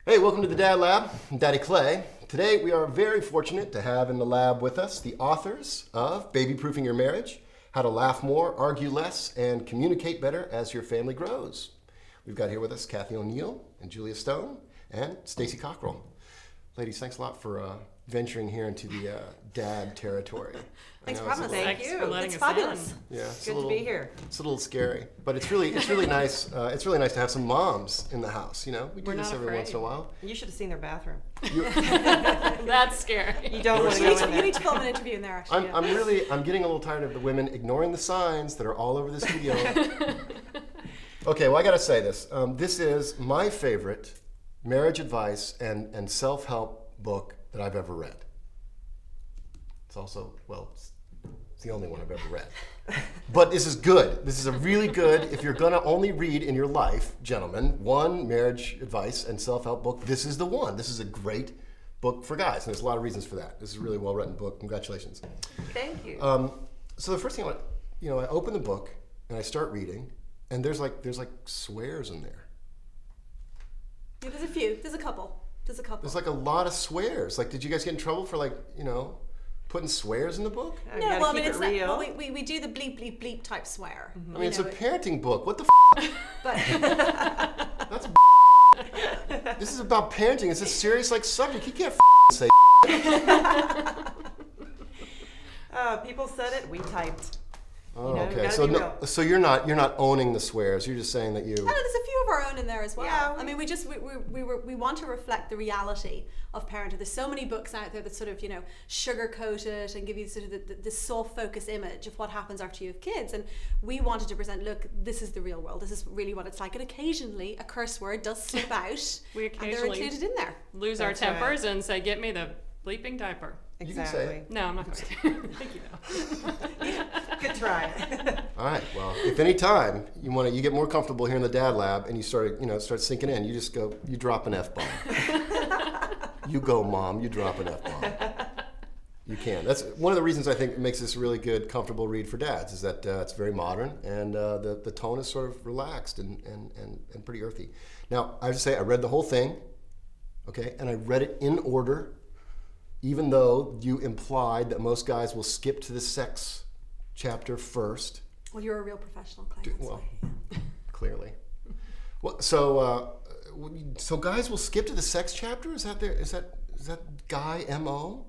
Hey, welcome to the Dad Lab. I'm Daddy Clay. Today we are very fortunate to have in the lab with us the authors of Babyproofing Your Marriage, How to Laugh More, Argue Less, and Communicate Better as Your Family Grows. We've got here with us Kathy O'Neill and Julia Stone and Stacy Cockrell. Ladies, thanks a lot for venturing here into the dad territory. Thanks for having us. Thank you. It's fabulous. Yeah, Good to be here. It's a little scary, but it's really nice. It's really nice to have some moms in the house. You know, we do this every once in a while. You should have seen their bathroom. That's scary. You don't want to go in there. You need to film an interview in there, actually. I'm getting a little tired of the women ignoring the signs that are all over the studio. Okay, well, I got to say this. This is my favorite marriage advice and self-help book that I've ever read. It's also, it's the only one I've ever read. But this is good. This is a really good, if you're going to only read in your life, gentlemen, one marriage advice and self-help book, this is the one. This is a great book for guys, and there's a lot of reasons for that. This is a really well-written book. Congratulations. Thank you. So the first thing I open the book and I start reading, and there's like swears in there. Yeah, there's a few. There's a couple. There's like a lot of swears. Like, did you guys get in trouble for putting swears in the book? No, well, I mean, it's not, well, we do the bleep, bleep, bleep type swear. Mm-hmm. I mean, it's a parenting book. What the But That's This is about parenting. It's a serious subject. You can't say People said it, we typed. Oh, okay. So you're not owning the swears. You're just saying that you. there's a few of our own in there as well. Yeah, I mean, we want to reflect the reality of parenting. There's so many books out there that sort of sugarcoat it and give you sort of the soft focus image of what happens after you have kids. And we wanted to present, look, this is the real world. This is really what it's like. And occasionally a curse word does slip out. We and they're occasionally included in there. lose our tempers and say, "Get me the bleeping diaper." Exactly. You can say it. No, I'm not going to. Thank you, though. Good try. All right. Well, if any time you get more comfortable here in the Dad Lab and you start sinking in, you just go, you drop an F-bomb. You go, Mom. You drop an F-bomb. You can. That's one of the reasons I think it makes this a really good, comfortable read for dads. Is that it's very modern and the tone is sort of relaxed and pretty earthy. Now, I have to say, I read the whole thing, okay, and I read it in order. Even though you implied that most guys will skip to the sex chapter first. Well, you're a real professional, Clay. Clearly. Well, so guys will skip to the sex chapter? Is that guy MO?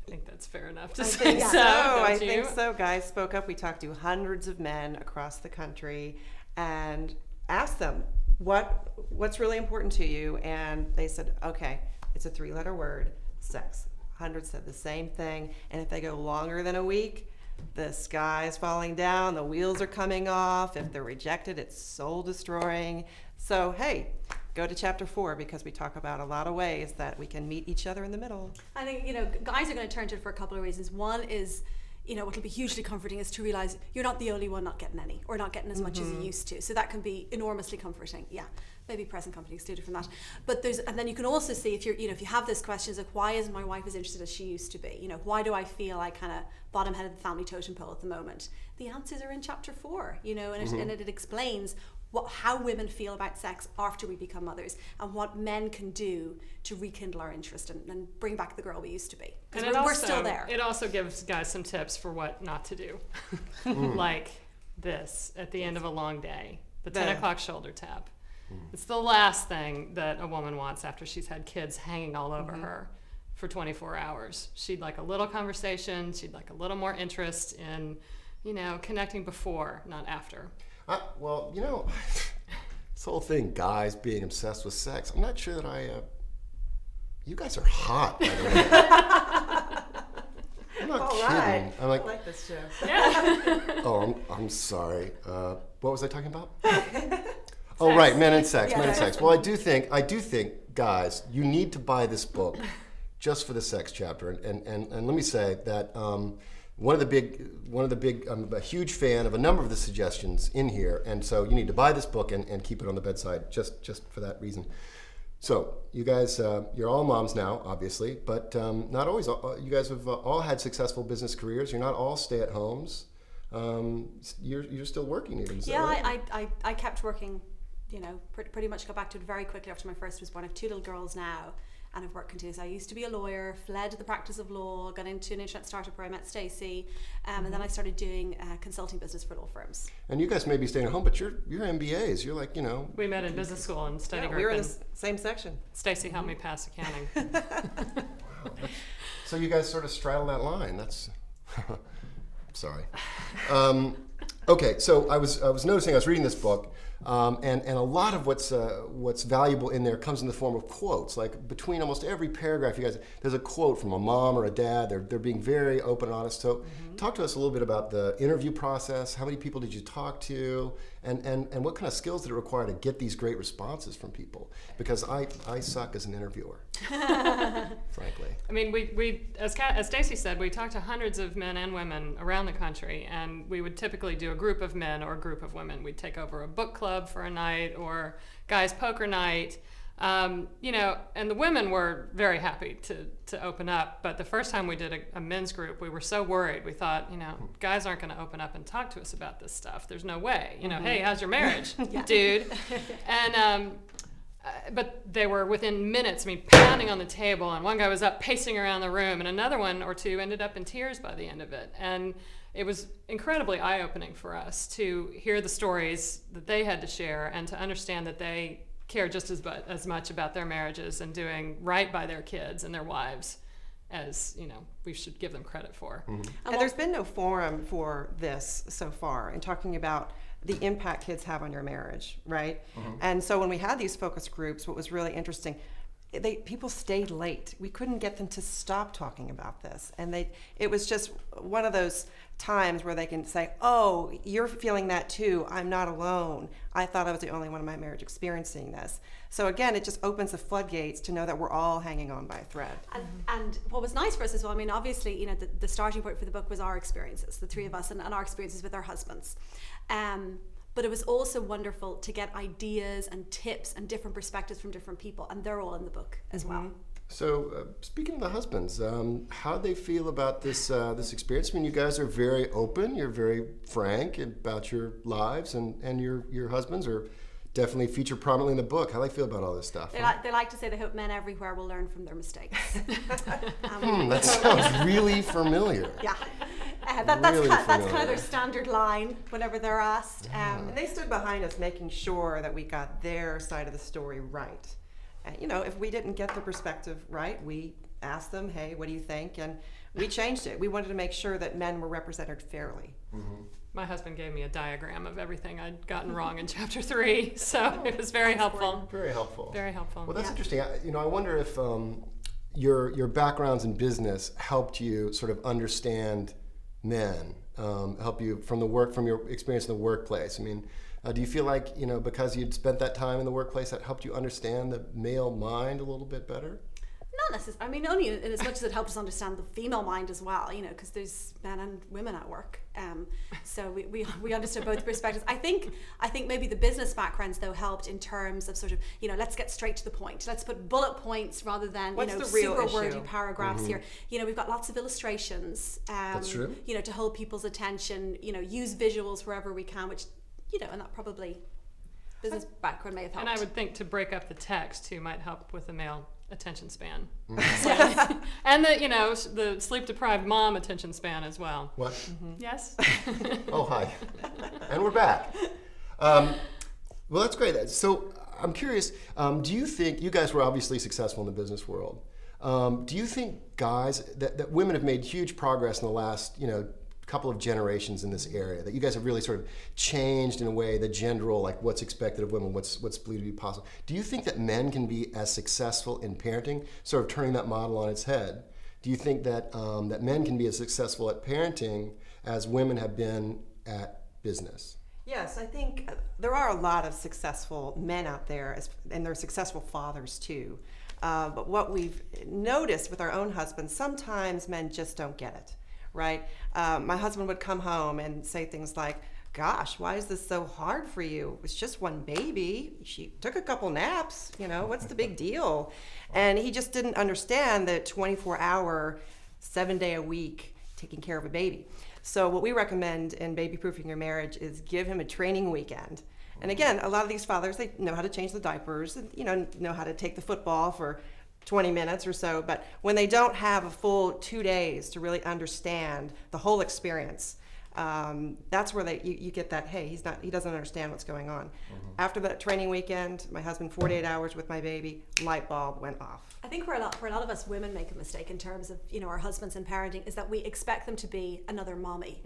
I think that's fair enough to I say think so. so. I don't think you? so. Guys spoke up. We talked to hundreds of men across the country and asked them what's really important to you, and they said, okay, it's a 3-letter word, sex. Hundreds said the same thing, and if they go longer than a week, the sky is falling down, the wheels are coming off. If they're rejected, it's soul destroying. So hey, go to chapter 4 because we talk about a lot of ways that we can meet each other in the middle. I think, guys are going to turn to it for a couple of reasons. One is, what'll be hugely comforting is to realize you're not the only one not getting any or not getting as much as you used to. So that can be enormously comforting. Yeah, maybe present company excluded from that. But and then you can also see if if you have those questions like, why isn't my wife as interested as she used to be? Why do I feel I kind of bottom head of the family totem pole at the moment? The answers are in chapter 4, and it explains how women feel about sex after we become mothers and what men can do to rekindle our interest and bring back the girl we used to be. Because we're still there. It also gives guys some tips for what not to do. Like this at the end of a long day, the 10 o'clock shoulder tap. It's the last thing that a woman wants after she's had kids hanging all over her for 24 hours. She'd like a little conversation. She'd like a little more interest in, connecting before, not after. This whole thing, guys being obsessed with sex, I'm not sure that you guys are hot, by the way. I'm not kidding. Right. I like this show. Yeah. Oh, I'm sorry. What was I talking about? Oh, right, men and sex, men and sex. Well, I do think, guys, you need to buy this book just for the sex chapter. And let me say that one of the big, I'm a huge fan of a number of the suggestions in here, and so you need to buy this book and keep it on the bedside just for that reason. So you guys, you're all moms now, obviously, but not always. You guys have all had successful business careers. You're not all stay-at-homes. You're still working even. So, yeah, right? I kept working pretty much got back to it very quickly after my first was born. I have 2 little girls now, and I've worked continuously. I used to be a lawyer, fled the practice of law, got into an internet startup where I met Stacey, and then I started doing consulting business for law firms. And you guys may be staying at home, but you're MBAs. You're like, We met in business school and study group. We were in the same section. Stacy helped me pass accounting. Wow. So you guys sort of straddle that line. That's sorry. Okay, so I was noticing, I was reading this book, and a lot of what's valuable in there comes in the form of quotes. Like between almost every paragraph, you guys, there's a quote from a mom or a dad. They're being very open and honest. So talk to us a little bit about the interview process. How many people did you talk to, and what kind of skills did it require to get these great responses from people? Because I suck as an interviewer, frankly. I mean, we as Stacey said, we talked to hundreds of men and women around the country, and we would typically do a group of men or a group of women. We'd take over a book club for a night or guys poker night, and the women were very happy to open up. But the first time we did a men's group, we were so worried. We thought, guys aren't going to open up and talk to us about this stuff. There's no way. Hey, how's your marriage, dude? And but they were within minutes, pounding on the table, and one guy was up pacing around the room, and another one or two ended up in tears by the end of it. And it was incredibly eye-opening for us to hear the stories that they had to share and to understand that they care just as much about their marriages and doing right by their kids and their wives as we should give them credit for. And there's been no forum for this so far in talking about the impact kids have on your marriage, right? And so when we had these focus groups, what was really interesting, people stayed late. We couldn't get them to stop talking about this, and it was just one of those times where they can say, "Oh, you're feeling that too. I'm not alone. I thought I was the only one in my marriage experiencing this." So again, it just opens the floodgates to know that we're all hanging on by a thread. And what was nice for us as well, obviously, the starting point for the book was our experiences, the 3 of us, and our experiences with our husbands. But it was also wonderful to get ideas and tips and different perspectives from different people, and they're all in the book as well. So speaking of the husbands, how do they feel about this experience? You guys are very open. You're very frank about your lives, and your husbands are definitely featured prominently in the book. How do they feel about all this stuff? They like to say they hope men everywhere will learn from their mistakes. That sounds really familiar. Yeah. That's kind of their standard line whenever they're asked. And they stood behind us making sure that we got their side of the story right. And, if we didn't get the perspective right, we asked them, "Hey, what do you think?" And we changed it. We wanted to make sure that men were represented fairly. My husband gave me a diagram of everything I'd gotten wrong in chapter 3, so it was very helpful. Very helpful. Very helpful. Well, that's interesting. I wonder if your backgrounds in business helped you sort of understand men, help you from your experience in the workplace. Do you feel like, because you'd spent that time in the workplace, that helped you understand the male mind a little bit better? Not necessarily. Only in as much as it helped us understand the female mind as well, because there's men and women at work. So we understood both perspectives. I think maybe the business backgrounds, though, helped in terms of sort of, let's get straight to the point. Let's put bullet points rather than, What's the real super issue? wordy paragraphs here. We've got lots of illustrations. That's true. To hold people's attention, use visuals wherever we can, which, and that probably business background may have helped. And I would think to break up the text too might help with the male attention span. And the sleep deprived mom attention span as well. What? Yes. Oh, hi. And we're back. Well, that's great. So I'm curious, do you think, you guys were obviously successful in the business world. Do you think, guys, that women have made huge progress in the last, couple of generations in this area, that you guys have really sort of changed in a way the gender role, like what's expected of women, what's believed to be possible? Do you think that men can be as successful in parenting, sort of turning that model on its head? Do you think that that men can be as successful at parenting as women have been at business? Yes, I think there are a lot of successful men out there, and they're successful fathers too. But what we've noticed with our own husbands, sometimes men just don't get it. Right? My husband would come home and say things like, "Gosh, why is this so hard for you? It's just one baby. She took a couple naps, what's the big deal?" And he just didn't understand the 24-hour, 7-day-a-week taking care of a baby. So what we recommend in Babyproofing Your Marriage is give him a training weekend And again, a lot of these fathers, they know how to change the diapers and, know how to take the football for 20 minutes or so. But when they don't have a full 2 days to really understand the whole experience, that's where you get that, hey, he doesn't understand what's going on. After that training weekend, my husband 48 hours with my baby, light bulb went off. I think where a lot of us women make a mistake in terms of our husbands and parenting is that we expect them to be another mommy,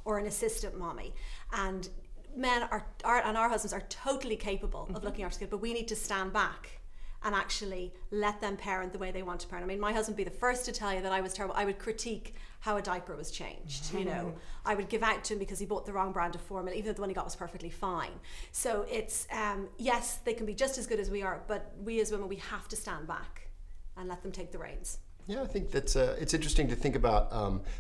or an assistant mommy, and men and our husbands are totally capable of looking after kids, but we need to stand back and actually let them parent the way they want to parent. I mean, my husband would be the first to tell you that I was terrible. I would critique how a diaper was changed, I would give out to him because he bought the wrong brand of formula, even though the one he got was perfectly fine. So it's, yes, they can be just as good as we are, but we as women, we have to stand back and let them take the reins. Yeah, I think that's it's interesting to think about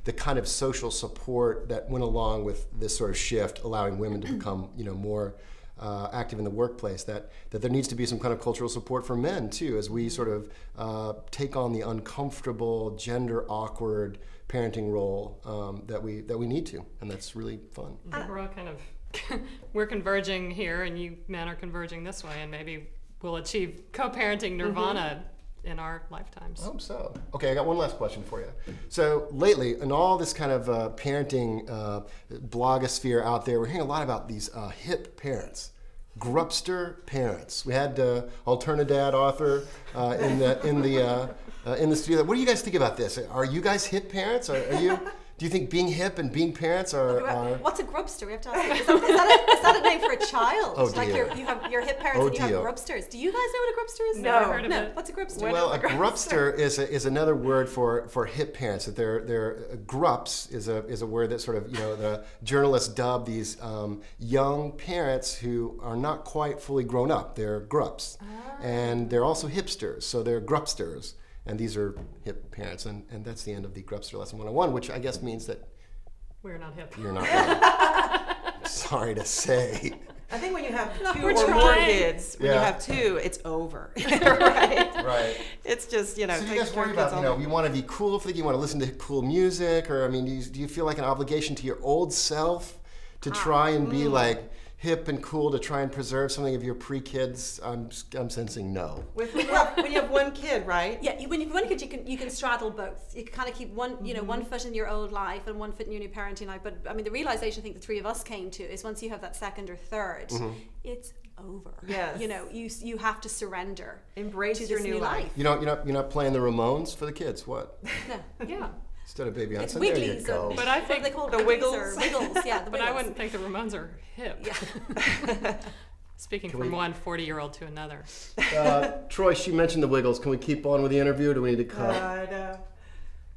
the kind of social support that went along with this sort of shift, allowing women to become, more active in the workplace. That there needs to be some kind of cultural support for men too, as we sort of take on the uncomfortable, gender awkward parenting role that we need to, and that's really fun. We're all kind of we're converging here, and you men are converging this way, and maybe we'll achieve co-parenting nirvana in our lifetimes. I hope so. Okay, I got one last question for you. So lately, in all this kind of parenting blogosphere out there, we're hearing a lot about these hip parents, grupster parents. We had Alternadad author in the studio. What do you guys think about this? Are you guys hip parents? Are you? Do you think being hip and being parents are... What's a grubster? We have to ask. Is that a name for a child? Oh, like dear. You have your hip parents and you have grubsters. Do you guys know what a grubster is? Never heard of it. What's a grubster? Well, a grupster is another word for hip parents. That they're grups is a word that sort of the journalists dub these young parents who are not quite fully grown up. They're grups, and they're also hipsters, so they're grupsters. And these are hip parents, and that's the end of the Grubster Lesson 101, which I guess means that we're not hip. You're not hip. Sorry to say. I think when you have two we're or more trying. kids, when you Yeah. have two, it's over, right? Right. It's just, So you guys worry about, you want to be cool for the, you want to listen to cool music, or I mean, do you feel like an obligation to your old self to try and be like hip and cool, to try and preserve something of your pre-kids? I'm sensing no. when you have one kid, right? Yeah, when you have one kid, you can straddle both. You can kind of keep one foot in your old life and one foot in your new parenting life. But I mean, the realization I think the three of us came to is once you have that second or third, it's over. Yes. You have to surrender. Embrace to your this new life. You're not playing the Ramones for the kids. What? No. Yeah. Instead of Baby It's Johnson, there you Wigglies. go. But I What think are they called? the Wigglies Wiggles? or Wiggles. Yeah, the But I Wiggles. wouldn't think the Ramones are hip. Yeah. Speaking Can from we- one 40-year-old to another. Troy, she mentioned the Wiggles. Can we keep on with the interview, or do we need to cut? No.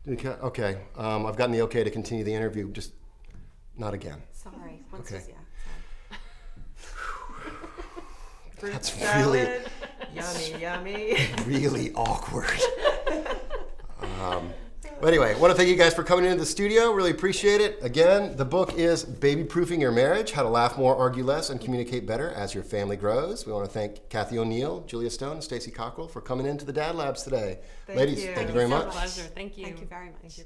Do we cut? Okay. I've gotten the okay to continue the interview. Just not again. Sorry. Okay. Fruit That's salad. Yummy. really awkward. But anyway, I want to thank you guys for coming into the studio. Really appreciate it. Again, the book is Babyproofing Your Marriage, How to Laugh More, Argue Less, and Communicate Better as Your Family Grows. We want to thank Kathy O'Neill, Julia Stone, and Stacey Cockrell for coming into the DadLabs today. Thank Ladies, you. thank you very It's a much. pleasure. Thank you. Thank you very much. Thank you.